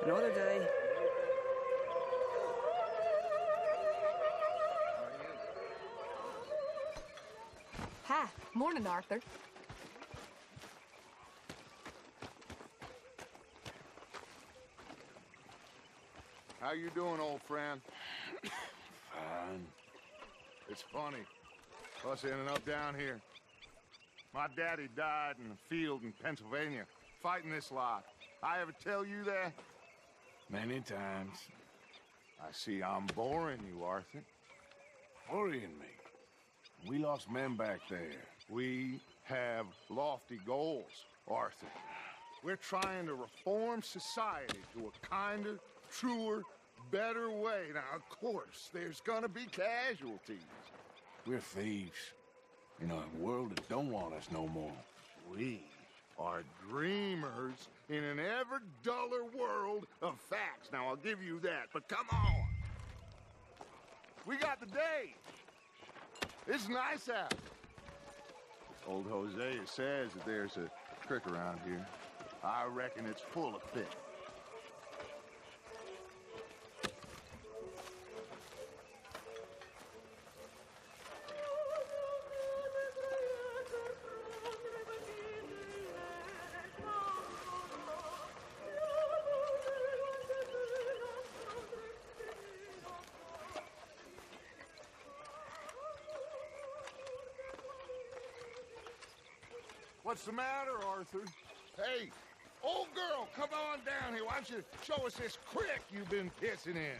Another day. Hi. Morning, Arthur. How you doing, old friend? Fine. It's funny. Us ending up down here. My daddy died in a field in Pennsylvania, fighting this lot. I ever tell you that? Many times. I see I'm boring you, Arthur. Worrying me. We lost men back there. We have lofty goals, Arthur. We're trying to reform society to a kinder, truer, better way. Now, of course, there's gonna be casualties. We're thieves. In a world that don't want us no more. We are dreamers in an ever duller world of facts. Now, I'll give you that, but come on. We got the day. It's nice out. Old Hosea says that there's a creek around here. I reckon it's full of fish. What's the matter, Arthur? Hey, old girl, come on down here. Why don't you show us this creek you've been pissing in?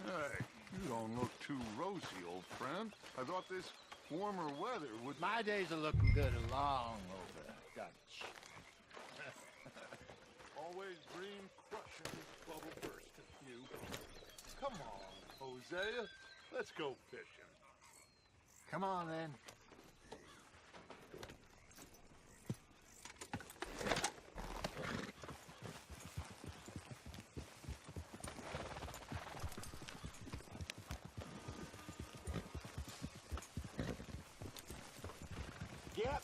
Hey, you don't look too rosy, old friend. I thought this warmer weather would... My days are looking good along over, Dutch. Always dream crushing bubble bursting, you. Come on, Hosea. Let's go fishing. Come on, then. Yep.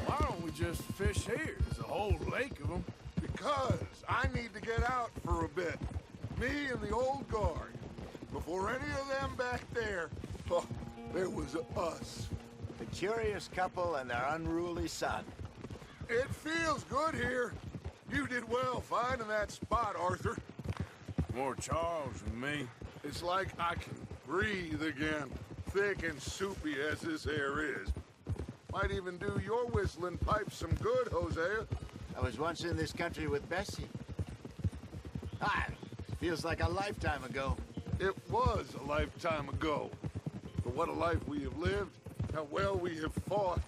Why don't we just fish here? There's a whole lake of them. Because I need to get out for a bit. Me and the old guard. Before any of them back there, oh, there was us. The curious couple and their unruly son. It feels good here. You did well finding that spot, Arthur. More Charles than me. It's like I can breathe again, thick and soupy as this air is. Might even do your whistling pipes some good, Hosea. I was once in this country with Bessie. Ah, feels like a lifetime ago. It was a lifetime ago. But what a life we have lived, how well we have fought,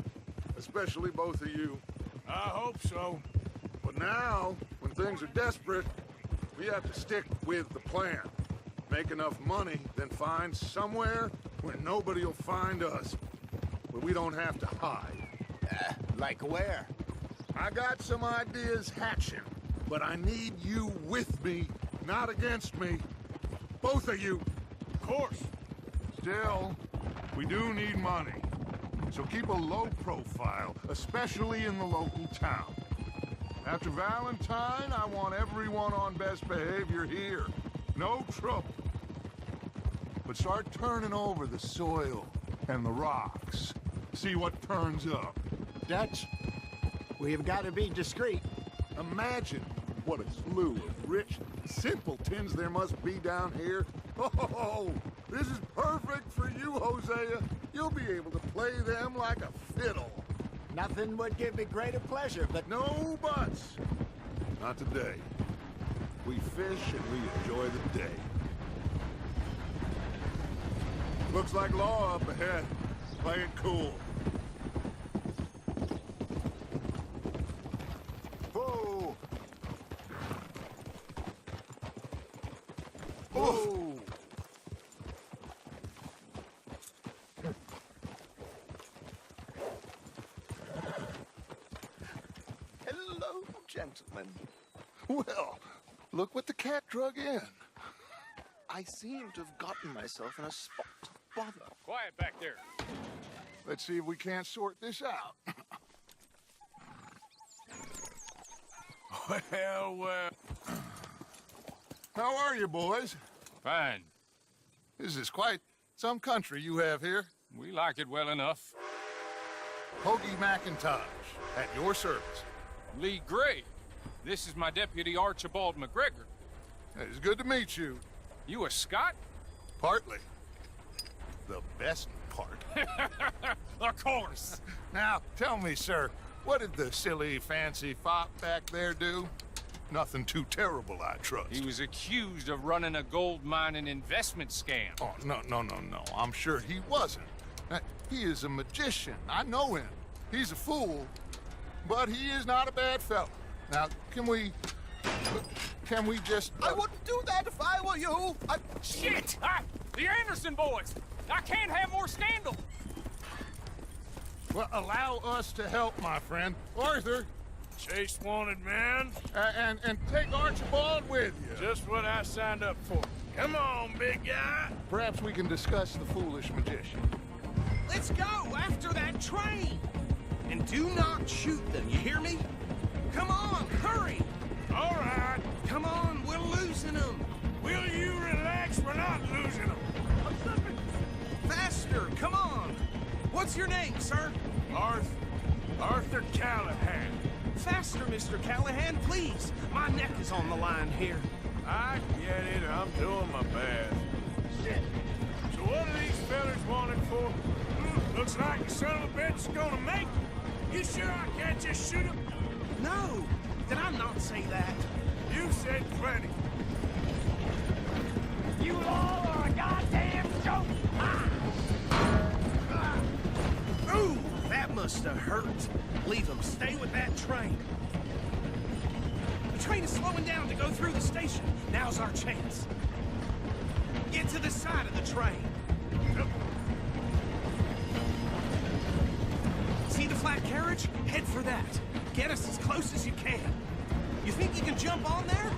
especially both of you. I hope so. But now, when things are desperate, we have to stick with the plan. Make enough money, then find somewhere where nobody will find us. Where we don't have to hide. Like where? I got some ideas hatching, but I need you with me, not against me. Both of you. Of course. Still, we do need money. So keep a low profile, especially in the local town. After Valentine, I want everyone on best behavior here. No trouble. But start turning over the soil and the rocks. See what turns up. Dutch, we've got to be discreet. Imagine what a slew of rich simpletons there must be down here. Oh, this is perfect for you, Hosea. You'll be able to play them like a fiddle. Nothing would give me greater pleasure, but... No buts. Not today. We fish and we enjoy the day. Looks like law up ahead. Play it cool. Whoa! Whoa! Hello, gentlemen. Well, look what the cat drug in. I seem to have gotten myself in a spot to bother. Quiet back there. Let's see if we can't sort this out. Well. How are you, boys? Fine. This is quite some country you have here. We like it well enough. Hoagie McIntosh, at your service. Lee Gray. This is my deputy Archibald McGregor. It's good to meet you. You a Scot? Partly. The best part. Of course. Now, tell me, sir, what did the silly, fancy fop back there do? Nothing too terrible, I trust. He was accused of running a gold mining investment scam. Oh, no. I'm sure he wasn't. He is a magician. I know him. He's a fool, but he is not a bad fellow. Now, can we just... I wouldn't do that if I were you. Shit! The Anderson boys! I can't have more scandal! Well, allow us to help, my friend. Arthur, Chase wanted man. and take Archibald with you. Just what I signed up for. Come on, big guy. Perhaps we can discuss the foolish magician. Let's go after that train! And do not shoot them, you hear me? Come on, hurry! All right. Come on, we're losing them! Will you relax? We're not losing them. Faster, come on! What's your name, sir? Arthur Callahan. Faster, Mr. Callahan, please! My neck is on the line here. I get it. I'm doing my best. Shit. So what are these fellas wanted for? Looks like the son of a bitch is gonna make it. You sure I can't just shoot him? No! Did I not say that? You said plenty. You all are a goddamn joke! Ooh, that must have hurt. Leave them. Stay with that train. The train is slowing down to go through the station. Now's our chance. Get to the side of the train. See the flat carriage? Head for that. Get us as close as you can. You think you can jump on there?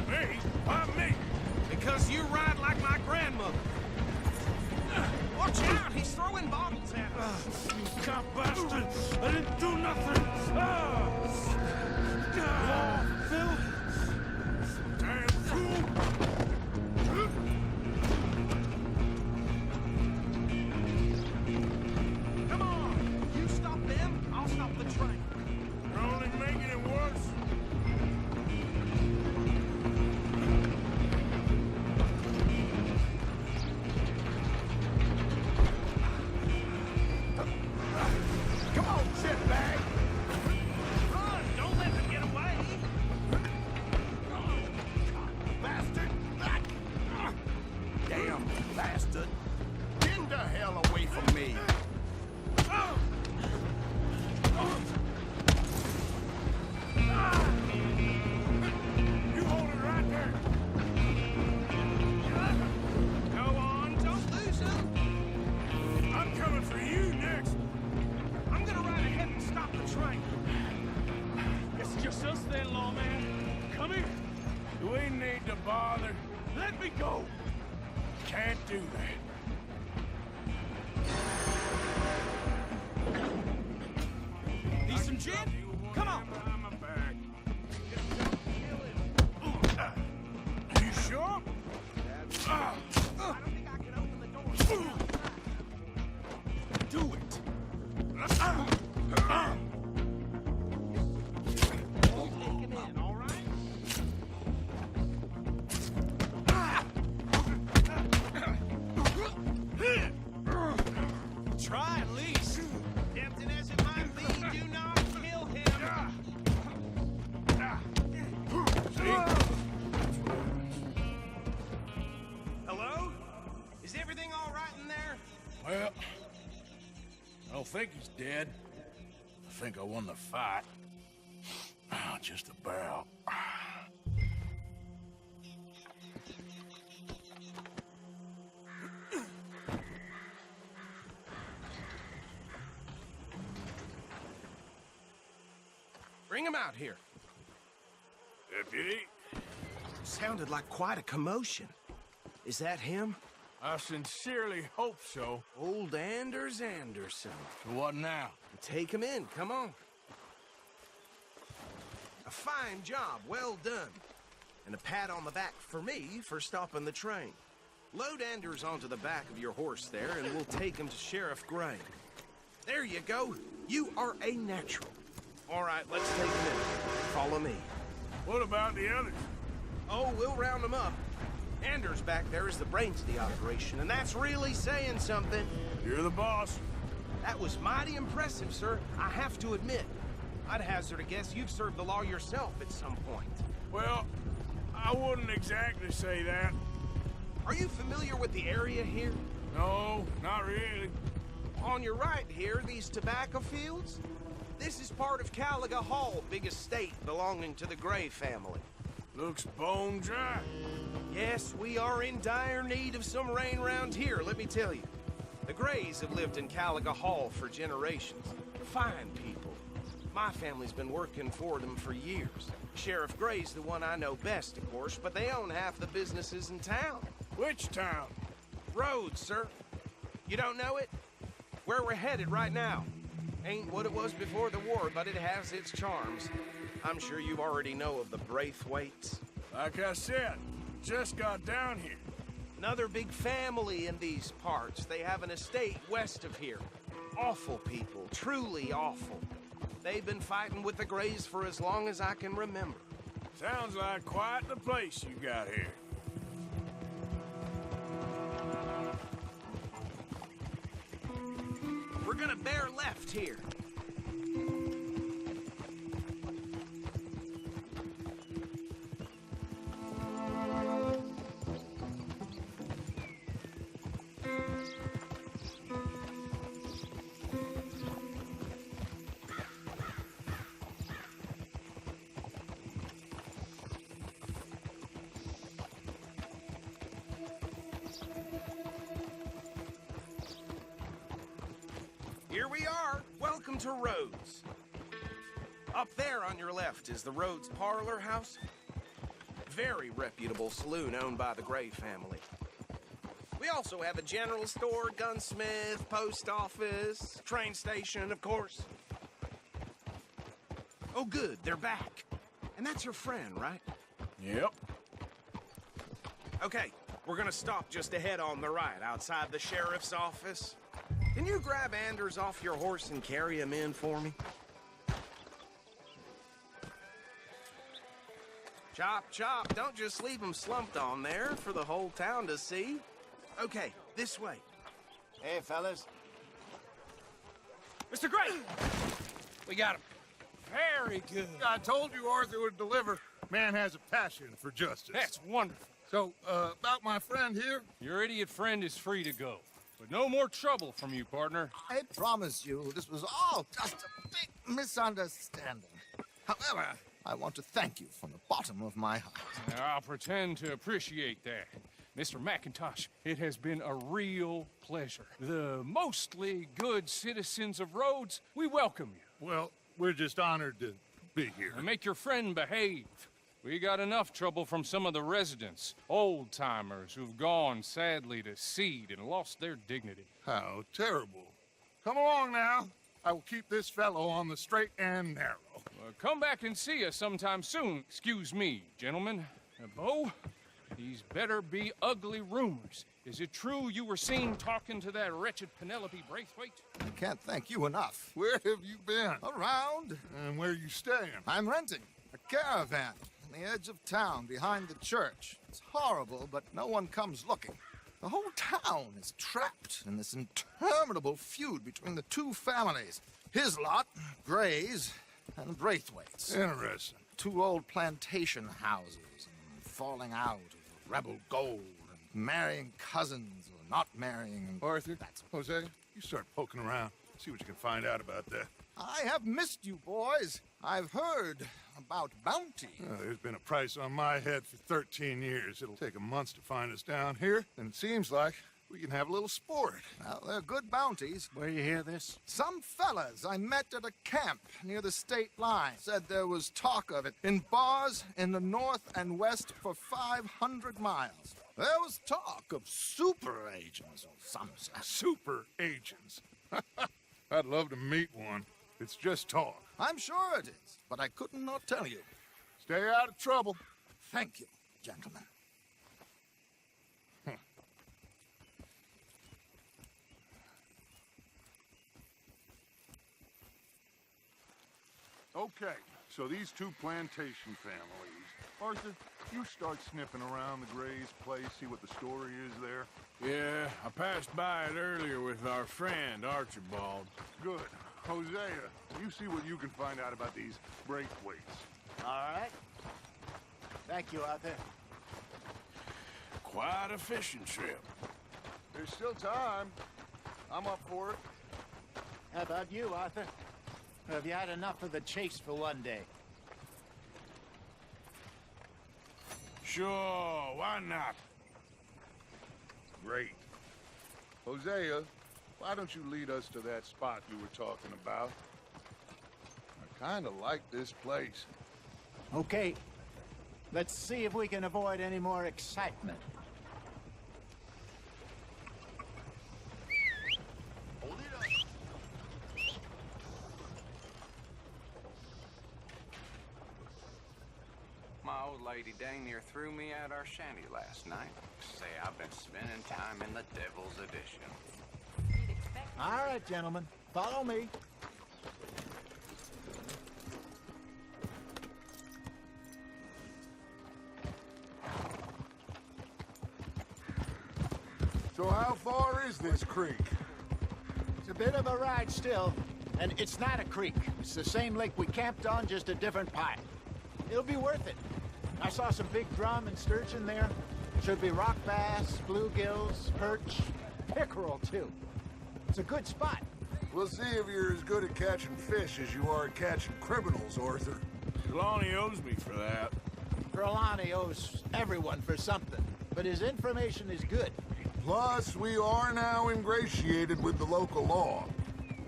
Me? Why me? Because you ride like my grandmother. Watch out! He's throwing bottles at us. You cop bastard! I didn't do nothing! Phil! Damn fool! Come on! You stop them, I'll stop the train. You're only making it worse. Come on, shitbag! Run! Don't let them get away! Bastard! Damn bastard! Get the hell away from me! You hold it right there. Go on, don't lose him! I'm coming for you next. I'm gonna ride ahead and stop the train. It's just us then, lawman. Come here. Do we need to bother? Let me go. Can't do that. Need some gin? Come on! Behind my back. You sure? I don't think I can open the door. Do it. Take him in, all right? Try at least. Tempting as it might be, do not kill him. Hello? Is everything all right in there? Well, I don't think he's dead. I think I won the fight. Just about. Bring him out here. Deputy, Sounded like quite a commotion. Is that him? I sincerely hope so. Old Anders Anderson. So what now? Take him in, come on. A fine job, well done. And a pat on the back for me for stopping the train. Load Anders onto the back of your horse there, and we'll take him to Sheriff Gray. There you go. You are a natural. All right, let's take him in. Follow me. What about the others? Oh, we'll round them up. Anders back there is the brains of the operation, and that's really saying something. You're the boss. That was mighty impressive, sir. I have to admit. I'd hazard a guess you've served the law yourself at some point. Well, I wouldn't exactly say that. Are you familiar with the area here? No, not really. On your right here, these tobacco fields? This is part of Caliga Hall, big estate belonging to the Gray family. Looks bone dry. Yes, we are in dire need of some rain round here, let me tell you. The Grays have lived in Caliga Hall for generations. Fine people. My family's been working for them for years. Sheriff Gray's the one I know best, of course, but they own half the businesses in town. Which town? Rhodes, sir. You don't know it? Where we're headed right now. Ain't what it was before the war, but it has its charms. I'm sure you already know of the Braithwaites. Like I said, just got down here. Another big family in these parts. They have an estate west of here. Awful people, truly awful. They've been fighting with the Grays for as long as I can remember. Sounds like quite the place you got here. We're gonna bear left here. Here we are. Welcome to Rhodes. Up there on your left is the Rhodes Parlor House. Very reputable saloon owned by the Gray family. We also have a general store, gunsmith, post office, train station, of course. Oh, good, they're back. And that's your friend, right? Yep. Okay, we're gonna stop just ahead on the right, outside the sheriff's office. Can you grab Anders off your horse and carry him in for me? Chop, chop. Don't just leave him slumped on there for the whole town to see. Okay, this way. Hey, fellas. Mr. Gray! We got him. Very good. I told you Arthur would deliver. Man has a passion for justice. That's wonderful. So, about my friend here? Your idiot friend is free to go. But no more trouble from you, partner. I promise you, this was all just a big misunderstanding. However, I want to thank you from the bottom of my heart. I'll pretend to appreciate that. Mr. McIntosh, it has been a real pleasure. The mostly good citizens of Rhodes, we welcome you. Well, we're just honored to be here. And make your friend behave. We got enough trouble from some of the residents, old-timers who've gone, sadly, to seed and lost their dignity. How terrible. Come along now. I will keep this fellow on the straight and narrow. Come back and see us sometime soon. Excuse me, gentlemen. Bo, these better be ugly rumors. Is it true you were seen talking to that wretched Penelope Braithwaite? I can't thank you enough. Where have you been? Around, And where you staying? I'm renting a caravan on the edge of town behind the church. It's horrible, but no one comes looking. The whole town is trapped in this interminable feud between the two families. His lot, Gray's, and Braithwaite's. Interesting. Two old plantation houses, and falling out of rebel gold, and marrying cousins or not marrying. And Arthur, Jose, you start poking around. See what you can find out about that. I have missed you, boys. I've heard about bounty. There's been a price on my head for 13 years. It'll take a month to find us down here, and it seems like we can have a little sport. Well, they're good bounties. Where you hear this? Some fellas I met at a camp near the state line said there was talk of it in bars in the north and west for 500 miles. There was talk of super agents or some such. Super agents. I'd love to meet one. It's just talk. I'm sure it is, but I couldn't not tell you. Stay out of trouble. Thank you, gentlemen. Okay, so these two plantation families. Arthur, you start sniffing around the Gray's place, see what the story is there. Yeah, I passed by it earlier with our friend, Archibald. Good. Hosea, you see what you can find out about these Braithwaites. All right. Thank you, Arthur. Quite a fishing trip. There's still time. I'm up for it. How about you, Arthur? Have you had enough of the chase for one day? Sure, why not? Great. Hosea, why don't you lead us to that spot you were talking about? I kind of like this place. Okay. Let's see if we can avoid any more excitement. My old lady dang near threw me out our shanty last night. Say I've been spending time in the Devil's Edition. All right, gentlemen. Follow me. So how far is this creek? It's a bit of a ride still, and it's not a creek. It's the same lake we camped on, just a different pipe. It'll be worth it. I saw some big drum and sturgeon there. Should be rock bass, bluegills, perch, pickerel, too. It's a good spot. We'll see if you're as good at catching fish as you are at catching criminals, Arthur. Trelawney owes me for that. Trelawney owes everyone for something, but his information is good. Plus, we are now ingratiated with the local law.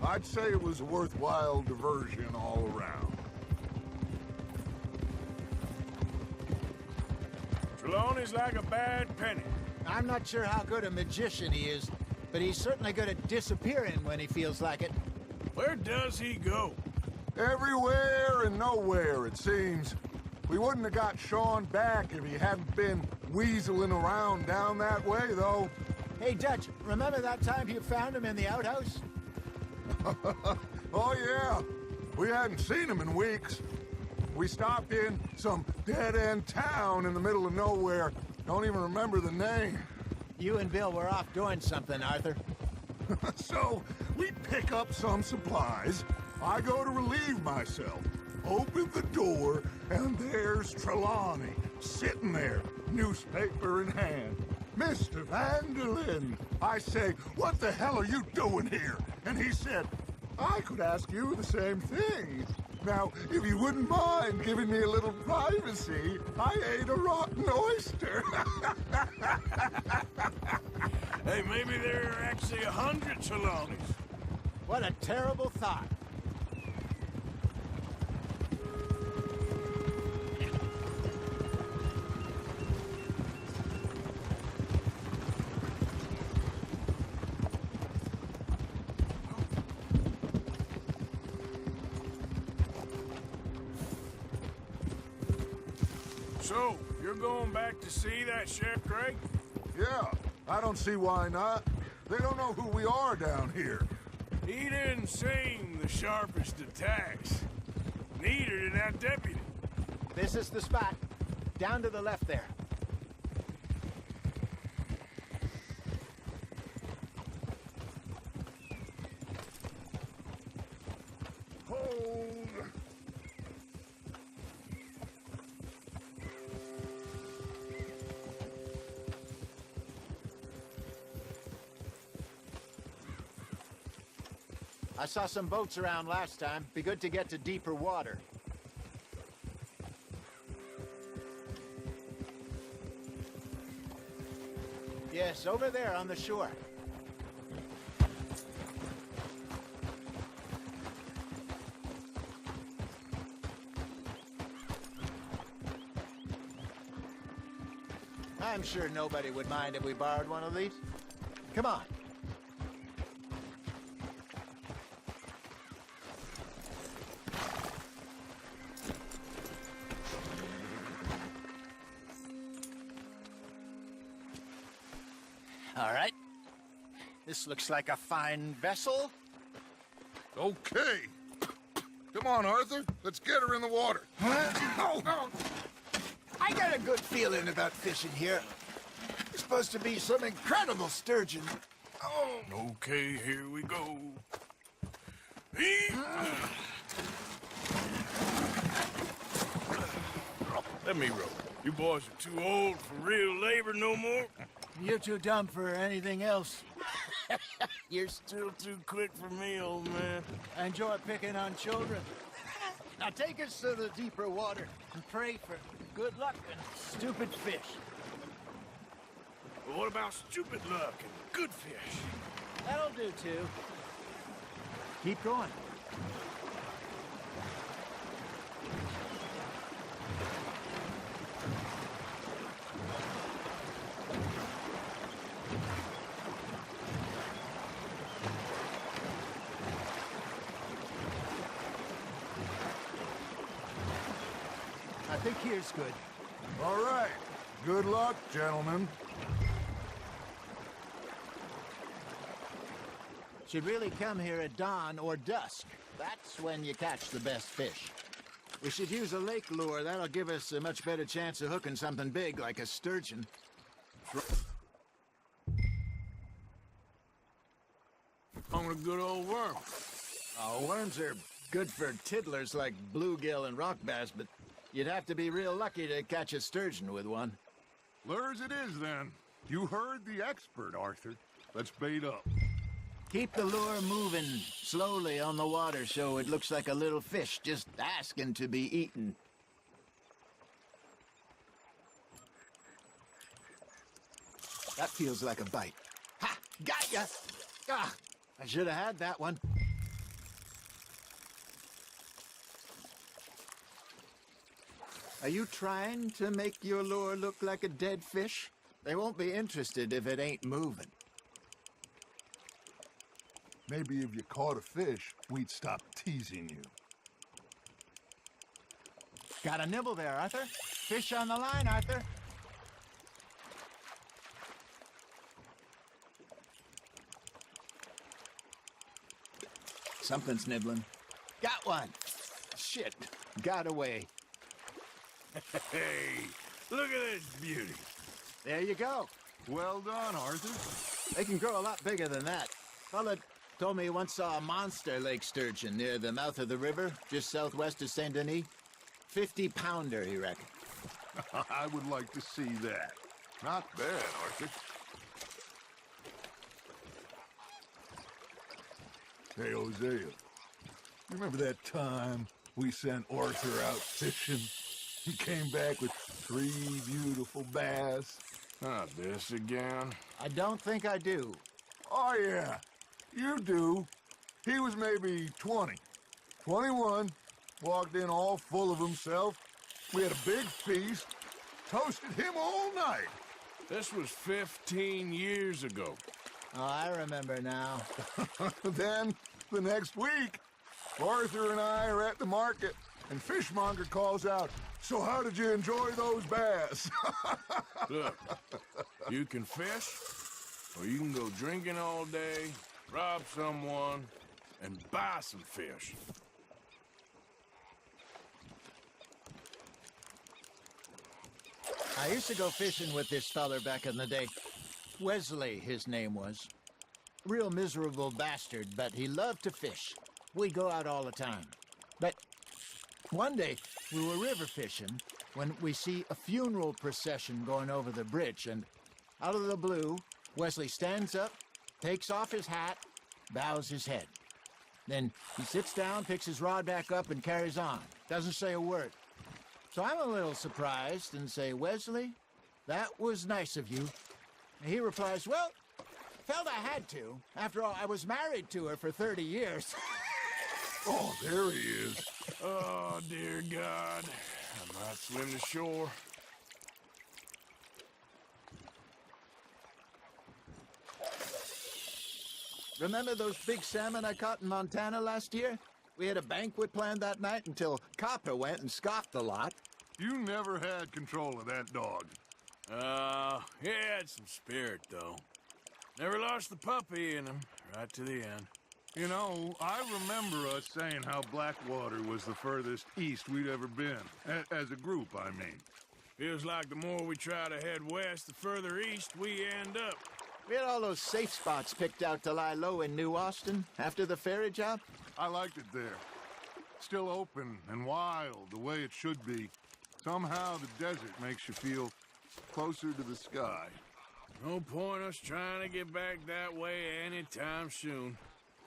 I'd say it was a worthwhile diversion all around. Trelawney's like a bad penny. I'm not sure how good a magician he is, but he's certainly good at disappearing when he feels like it. Where does he go? Everywhere and nowhere, it seems. We wouldn't have got Sean back if he hadn't been weaseling around down that way, though. Hey, Dutch, remember that time you found him in the outhouse? Oh, yeah. We hadn't seen him in weeks. We stopped in some dead-end town in the middle of nowhere. Don't even remember the name. You and Bill were off doing something, Arthur. So, we pick up some supplies. I go to relieve myself. Open the door, and there's Trelawney, sitting there, newspaper in hand. Mr. Van der Linde. I say, what the hell are you doing here? And he said, I could ask you the same thing. Now, if you wouldn't mind giving me a little privacy, I ate a rotten oyster. Hey, maybe there are actually 100 Trelawneys. What a terrible thought. So, you're going back to see that Sheriff Craig? Yeah, I don't see why not. They don't know who we are down here. He didn't seem the sharpest attacks. Neither did that deputy. This is the spot. Down to the left there. Hold. I saw some boats around last time. Be good to get to deeper water. Yes, over there on the shore. I'm sure nobody would mind if we borrowed one of these. Come on. All right. This looks like a fine vessel. Okay. Come on, Arthur. Let's get her in the water. Oh, oh. I got a good feeling about fishing here. It's supposed to be some incredible sturgeon. Oh. Okay, here we go. Let me row. You boys are too old for real labor no more. You're too dumb for anything else. You're still too quick for me, old man. I enjoy picking on children. Now take us to the deeper water and pray for good luck and stupid fish. But what about stupid luck and good fish? That'll do, too. Keep going. I think here's good. All right. Good luck, gentlemen. Should really come here at dawn or dusk. That's when you catch the best fish. We should use a lake lure. That'll give us a much better chance of hooking something big like a sturgeon. On a good old worm. Oh, worms are good for tiddlers like bluegill and rock bass, but you'd have to be real lucky to catch a sturgeon with one. Lures it is, then. You heard the expert, Arthur. Let's bait up. Keep the lure moving slowly on the water so it looks like a little fish just asking to be eaten. That feels like a bite. Ha! Got ya! Ah, I should have had that one. Are you trying to make your lure look like a dead fish? They won't be interested if it ain't moving. Maybe if you caught a fish, we'd stop teasing you. Got a nibble there, Arthur. Fish on the line, Arthur. Something's nibbling. Got one. Shit. Got away. Hey, look at this beauty. There you go. Well done, Arthur. They can grow a lot bigger than that. Fella told me he once saw a monster lake sturgeon near the mouth of the river, just southwest of Saint Denis. 50-pounder, he reckoned. I would like to see that. Not bad, Arthur. Hey, Hosea. Remember that time we sent Arthur out fishing? He came back with 3 beautiful bass. Not this again. I don't think I do. Oh, yeah. You do. He was maybe 20. 21. Walked in all full of himself. We had a big feast. Toasted him all night. This was 15 years ago. Oh, I remember now. Then, the next week, Arthur and I are at the market, and Fishmonger calls out, "So how did you enjoy those bass?" Look, you can fish, or you can go drinking all day, rob someone, and buy some fish. I used to go fishing with this feller back in the day. Wesley, his name was. Real miserable bastard, but he loved to fish. We'd go out all the time. But one day, we were river fishing when we see a funeral procession going over the bridge, and out of the blue, Wesley stands up, takes off his hat, bows his head. Then he sits down, picks his rod back up, and carries on. Doesn't say a word. So I'm a little surprised and say, "Wesley, that was nice of you." And he replies, "Well, felt I had to. After all, I was married to her for 30 years. Oh, there he is. Oh, dear God. I might swim to shore. Remember those big salmon I caught in Montana last year? We had a banquet planned that night until Copper went and scoffed a lot. You never had control of that dog. He had some spirit, though. Never lost the puppy in him, right to the end. You know, I remember us saying how Blackwater was the furthest east we'd ever been. As a group, I mean. Feels like the more we try to head west, the further east we end up. We had all those safe spots picked out to lie low in New Austin after the ferry job. I liked it there. Still open and wild, the way it should be. Somehow the desert makes you feel closer to the sky. No point us trying to get back that way anytime soon.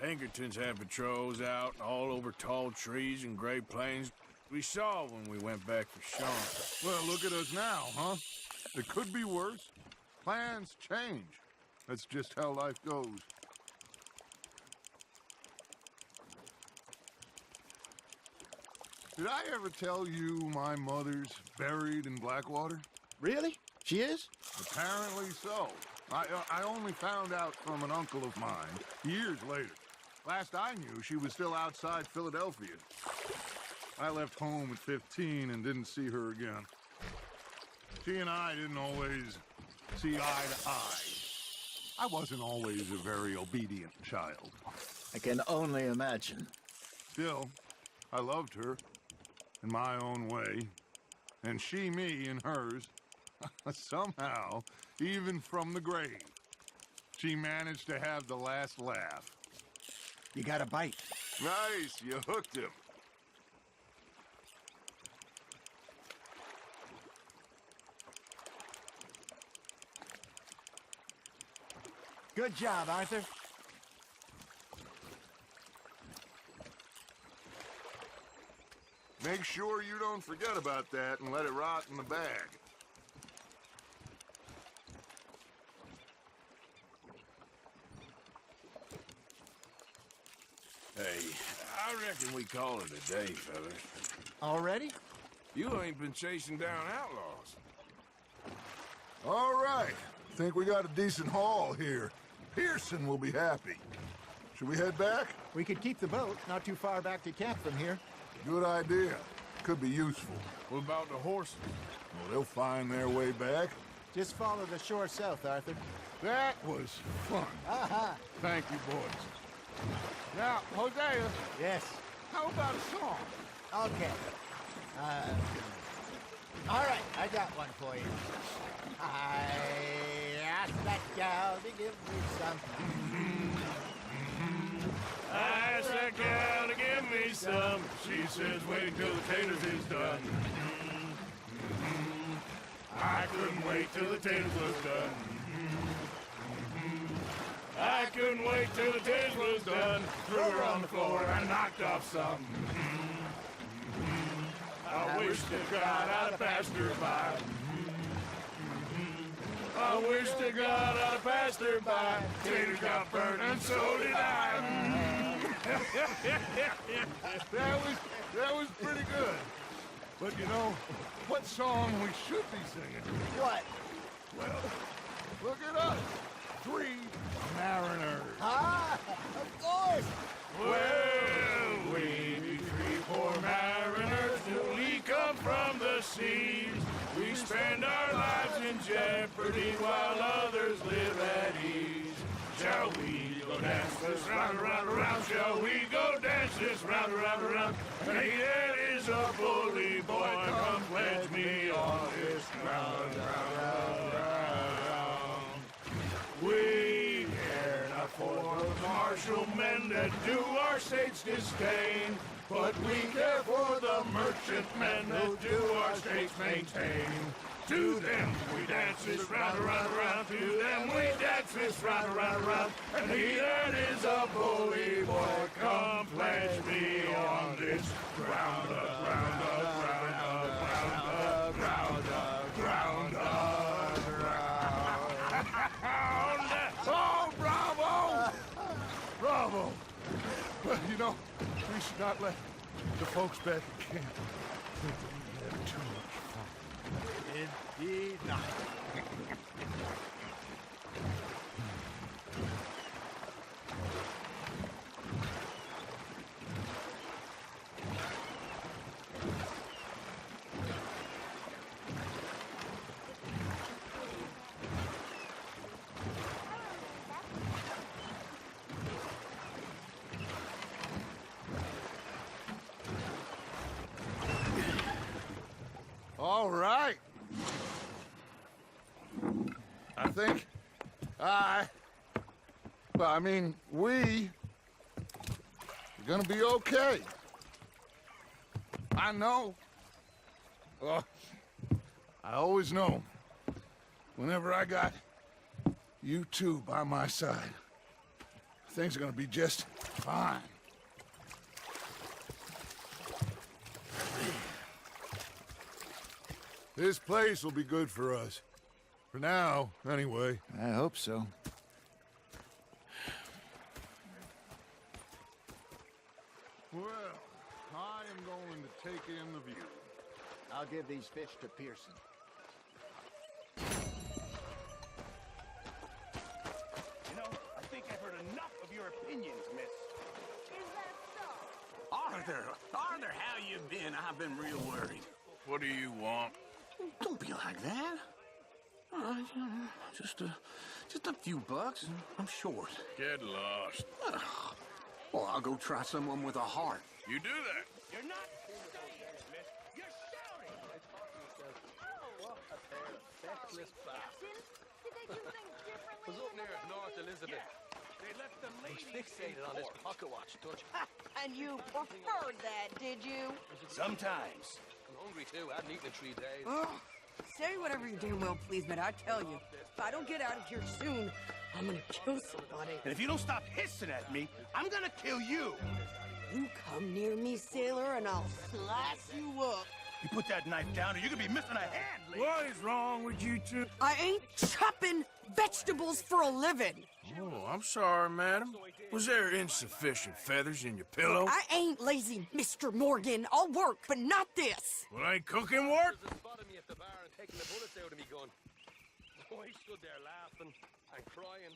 Pinkertons have patrols out all over tall trees and Great Plains. We saw when we went back for Sean. Well, look at us now, huh? It could be worse. Plans change. That's just how life goes. Did I ever tell you my mother's buried in Blackwater? Really? She is? Apparently so. I only found out from an uncle of mine years later. Last I knew, she was still outside Philadelphia. I left home at 15 and didn't see her again. She and I didn't always see eye to eye. I wasn't always a very obedient child. I can only imagine. Still, I loved her in my own way, and she me in hers. Somehow, even from the grave, she managed to have the last laugh. You got a bite. Nice, you hooked him. Good job, Arthur. Make sure you don't forget about that and let it rot in the bag. Hey, I reckon we call it a day, fellas. Already? You ain't been chasing down outlaws. All right. Think we got a decent haul here. Pearson will be happy. Should we head back? We could keep the boat not too far back to camp from here. Good idea. Could be useful. What about the horses? Well, they'll find their way back. Just follow the shore south, Arthur. That was fun. Aha! Thank you, boys. Now, Hosea, Yes. how about a song? Okay. All right, I got one for you. I asked that gal to give me some. I asked that gal to give me some. She says, wait till the taters is done. I couldn't wait till the taters was done. I couldn't wait till the taters was done. Threw her on the floor and knocked off some. I wish to God I'd have passed her by. I wish to God I'd have passed her by. Taters got burnt and so did I. That was pretty good. But you know, what song we should be singing? What? Well, look at us. 3 mariners. Ah, of course. Well, we be 3 poor mariners newly come from the seas. We spend our lives in jeopardy while others live at ease. Shall we go dance this round, around, around? Shall we go dance this round, around, around? Hey, that is a bully boy. Come pledge me on this round, round, round. We care not for the martial men that do our state's disdain, but we care for the merchantmen that do our states maintain. To them we dance this round, around, around. To them we dance this round, around, around. And he that is a bully boy, come pledge me on this round up, round up, round up, round up, round up, round up, round up. Oh, bravo! Bravo! Well, you know, we should not let the folks back at camp think that we had too much fun. Indeed not. all right. I think we're gonna be okay. I know. Well, I always know. Whenever I got you two by my side, things are gonna be just fine. This place will be good for us. For now, anyway. I hope so. Well, I am going to take in the view. I'll give these fish to Pearson. You know, I think I've heard enough of your opinions, miss. Is that so? Arthur, how you been? I've been real worried. What do you want? Don't be like that. Just a few bucks. I'm short. Get lost. Well, I'll go try someone with a heart. You do that. You're not saying, miss. You're shouting. Did they do things differently? Was up near North Elizabeth. They left the He's lady fixated on his pocket watch, Dutch. And you preferred that, did you? Sometimes. I'm hungry too. I haven't eaten in 3 days. Oh, say whatever you damn well please, but I tell you, if I don't get out of here soon, I'm gonna kill somebody. And if you don't stop hissing at me, I'm gonna kill you. You come near me, sailor, and I'll slice you up. You put that knife down or you're gonna be missing a hand, lady. What is wrong with you two? I ain't chopping vegetables for a living. Oh, I'm sorry, madam. Was there insufficient feathers in your pillow? I ain't lazy, Mr. Morgan. I'll work, but not this. Well, ain't cooking work? They spotted me at the bar and taking the bullets out of me gun. Oh, I stood there laughing and crying.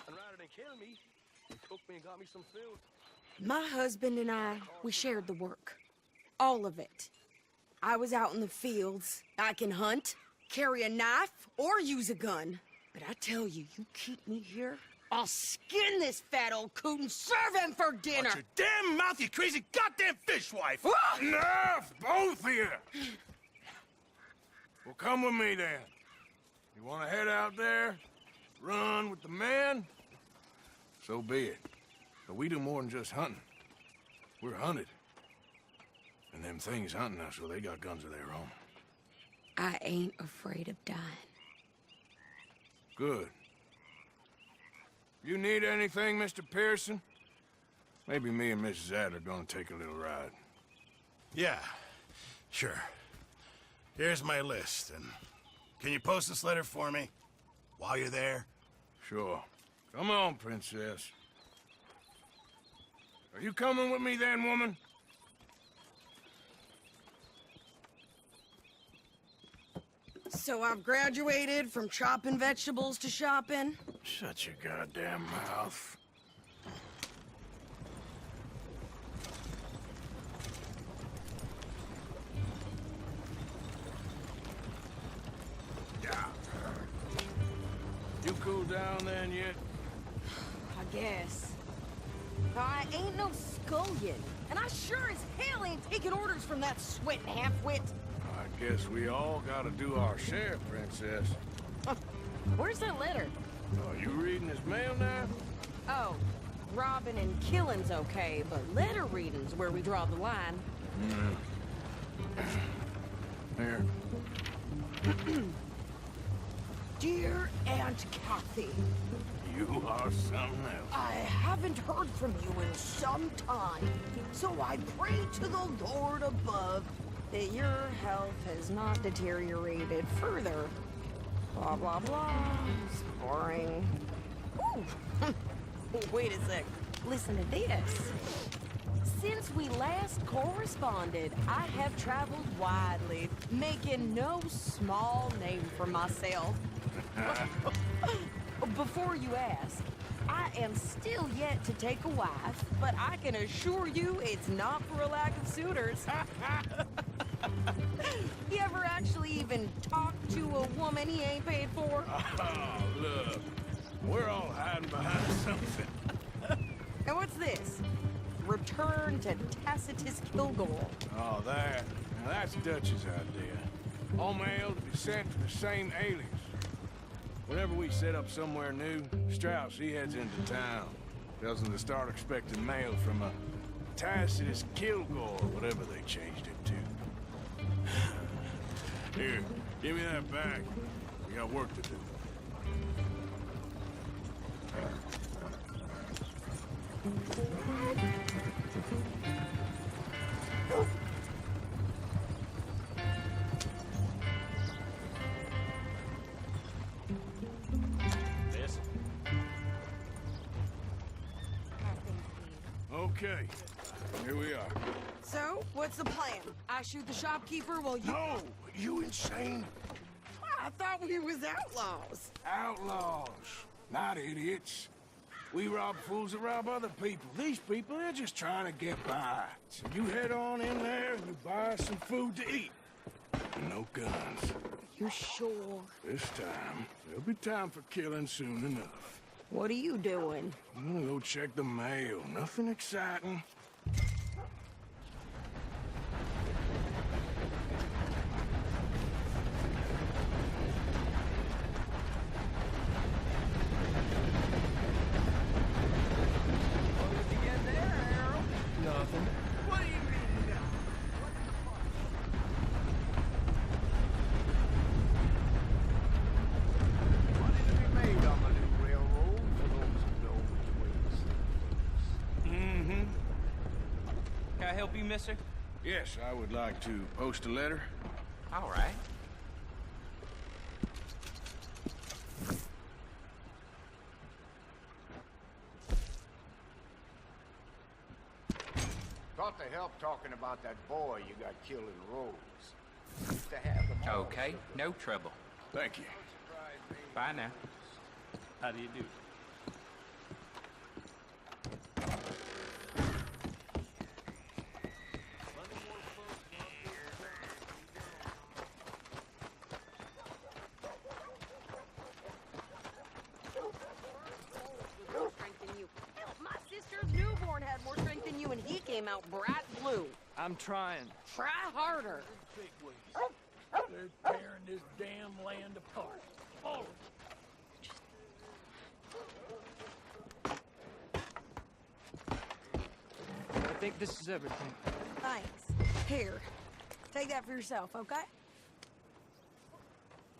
And rather than kill me, he took me and got me some food. My husband and I, we shared the work. All of it. I was out in the fields. I can hunt, carry a knife, or use a gun. But I tell you, you keep me here, I'll skin this fat old coot and serve him for dinner. Watch your damn mouth, you crazy goddamn fishwife! Ah! Enough, both of you! Well, come with me then. You want to head out there, run with the men? So be it. But we do more than just hunting. We're hunted. And them things hunting us, well, they got guns of their own. I ain't afraid of dying. Good. You need anything, Mr. Pearson? Maybe me and Mrs. Adler are gonna take a little ride. Yeah, sure. Here's my list, and can you post this letter for me while you're there? Sure. Come on, princess. Are you coming with me then, woman? So I've graduated from chopping vegetables to shopping. Shut your goddamn mouth. Yeah. You cool down then yet? I guess. I ain't no scullion, and I sure as hell ain't taking orders from that sweating half-wit. I guess we all gotta do our share, princess. Where's that letter? Oh, you reading his mail now? Oh, robbing and killing's okay, but letter reading's where we draw the line. Here. Dear Aunt Kathy, You are something else. I haven't heard from you in some time, so I pray to the Lord above that your health has not deteriorated further. Blah, blah, blah. It's boring. Ooh. Wait a sec. Listen to this. Since we last corresponded, I have traveled widely, making no small name for myself. Before you ask, I am still yet to take a wife, but I can assure you it's not for a lack of suitors. You ever actually even talk to a woman he ain't paid for? Oh, look. We're all hiding behind something. And what's this? Return to Tacitus Kilgore. Oh, that. Now, that's Dutch's idea. All mail to be sent to the same alias. Whenever we set up somewhere new, Strauss, he heads into town. Tells them to start expecting mail from a Tacitus Kilgore, or whatever they changed it to. Here, give me that bag. We got work to do. This? Okay, here we are. So, what's the plan? I shoot the shopkeeper while you... No! You insane? I thought we was outlaws. Outlaws, not idiots. We rob fools that rob other people. These people, they're just trying to get by. So you head on in there and you buy some food to eat. And no guns. You sure? This time, there'll be time for killing soon enough. What are you doing? I'm gonna go check the mail. Nothing exciting. Nothing. What do you mean, no? Money to be made on the new railroad for those who know which way is. Mm-hmm. Can I help you, mister? Yes, I would like to post a letter. All right. Thought to help talking about that boy you got killed in Rhodes. Used to have them all. Okay, no trouble. Thank you. Bye now. How do you do? My sister's newborn had more strength than you, and he came out bright blue. I'm trying. Try harder. They're tearing this damn land apart. All of it. I think this is everything. Thanks. Here. Take that for yourself, okay?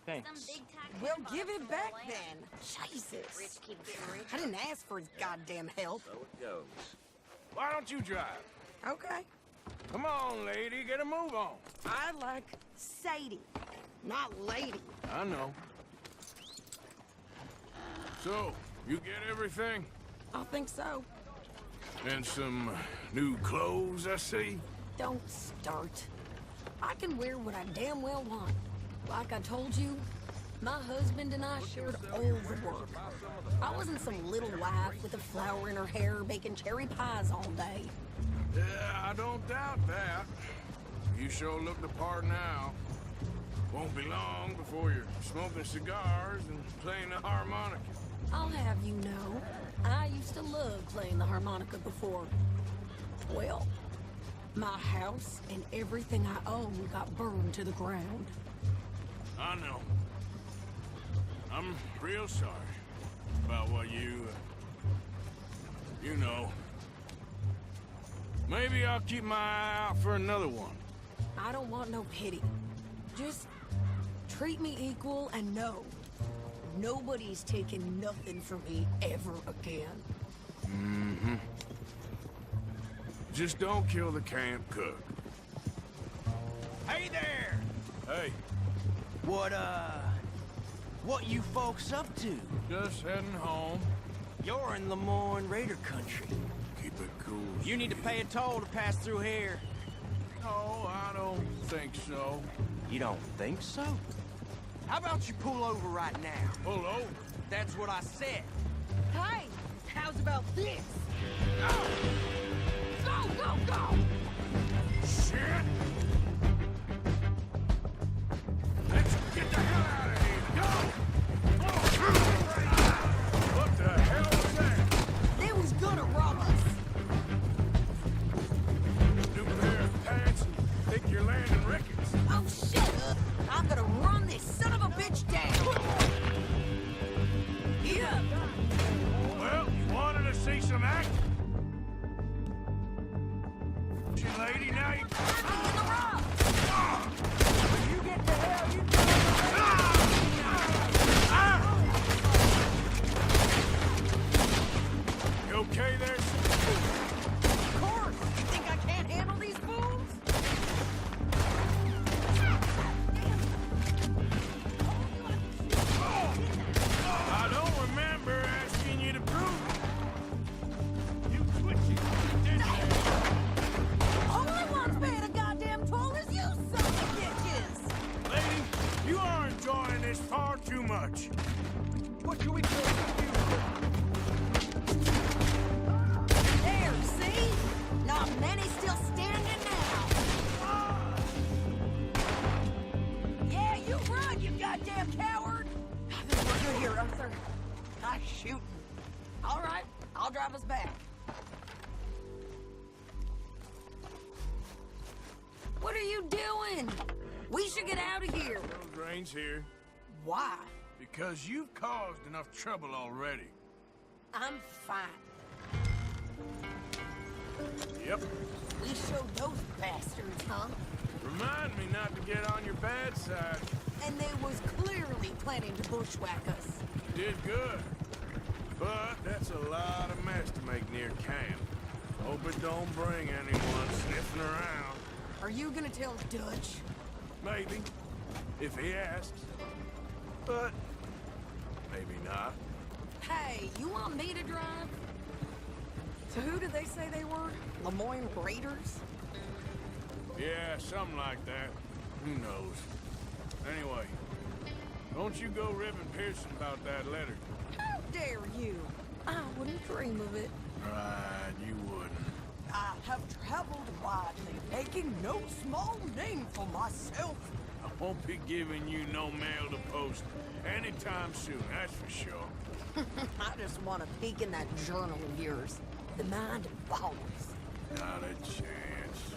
Thanks. We'll give it back then. Jesus. I didn't ask for his goddamn help. So it goes. Why don't you drive? Okay. Come on, lady, get a move on. I like Sadie, not lady. I know. So, you get everything? I think so. And some new clothes, I see? Don't start. I can wear what I damn well want. Like I told you, my husband and I shared all the work. I wasn't some little wife with a flower in her hair baking cherry pies all day. Yeah, I don't doubt that. You sure look the part now. Won't be long before you're smoking cigars and playing the harmonica. I'll have you know, I used to love playing the harmonica before. Well, my house and everything I own got burned to the ground. I know. I'm real sorry about what you know. Maybe I'll keep my eye out for another one. I don't want no pity. Just treat me equal and know nobody's taking nothing from me ever again. Mm-hmm. Just don't kill the camp cook. Hey there! Hey, What you folks up to? just heading home. You're in Lemoyne Raider country. Keep it cool. You need to pay a toll to pass through here. No, I don't think so. You don't think so? How about you pull over right now? Pull over. That's what I said. Hey, how's about this? Go, go, go! Shit! Let's get the hell out of here! Go! What the hell was that? They was gonna rob us. New pair of pants and think you're landing records. Oh, shut up. I'm some act. Lady, now you... You get the hell, you... You okay there? Of course! You think I can't handle these fools? I don't remember asking you to prove it. You twitchy. All I want's paying a goddamn toll is you son of bitches! Lady, you are enjoying this far too much. What should we do? There, see? Not many still standing now. Yeah, you run, you goddamn coward! I think we're good here, Arthur. Nice shooting. All right, I'll drive us back. What are you doing? We should get out of here. Those rains here. Why? Because you've caused enough trouble already. I'm fine. Yep. We showed those bastards, huh? Remind me not to get on your bad side. And they was clearly planning to bushwhack us. Did good. But that's a lot of mess to make near camp. Hope it don't bring anyone sniffing around. Are you gonna tell Dutch? Maybe. If he asks. But maybe not. Hey, you want me to drive? So who did they say they were? Lemoyne Raiders? Yeah, something like that. Who knows? Anyway, don't you go ribbing Pearson about that letter. How dare you? I wouldn't dream of it. Right, you wouldn't. I have traveled widely, making no small name for myself. I won't be giving you no mail to post anytime soon, that's for sure. I just want to peek in that journal of yours. The mind of ballers. Not a chance.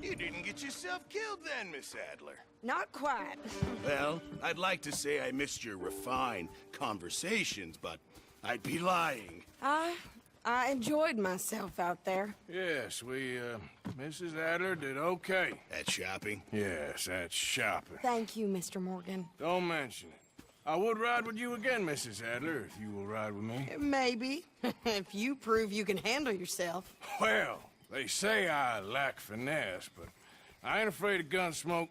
You didn't get yourself killed then, Miss Adler. Not quite. Well, I'd like to say I missed your refined conversations, but I'd be lying. I enjoyed myself out there. Yes, Mrs. Adler did okay. At shopping? Yes, that's shopping. Thank you, Mr. Morgan. Don't mention it. I would ride with you again, Mrs. Adler, if you will ride with me. Maybe. If you prove you can handle yourself. Well, they say I lack finesse, but I ain't afraid of gun smoke.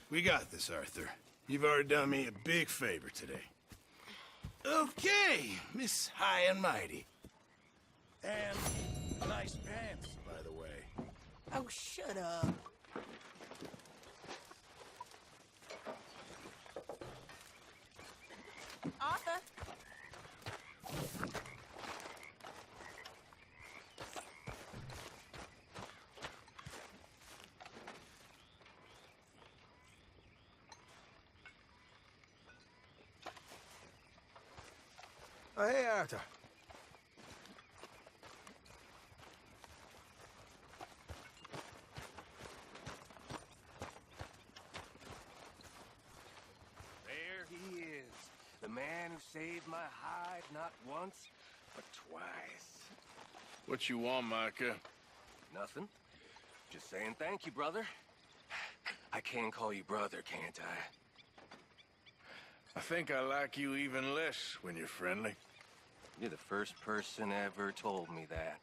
We got this, Arthur. You've already done me a big favor today. Okay, Miss High and Mighty. And nice pants, by the way. Oh, shut up. Arthur? Oh, hey, Arthur. There he is. The man who saved my hide not once, but twice. What you want, Micah? Nothing. Just saying thank you, brother. I can call you brother, can't I? I think I like you even less when you're friendly. You're the first person ever told me that.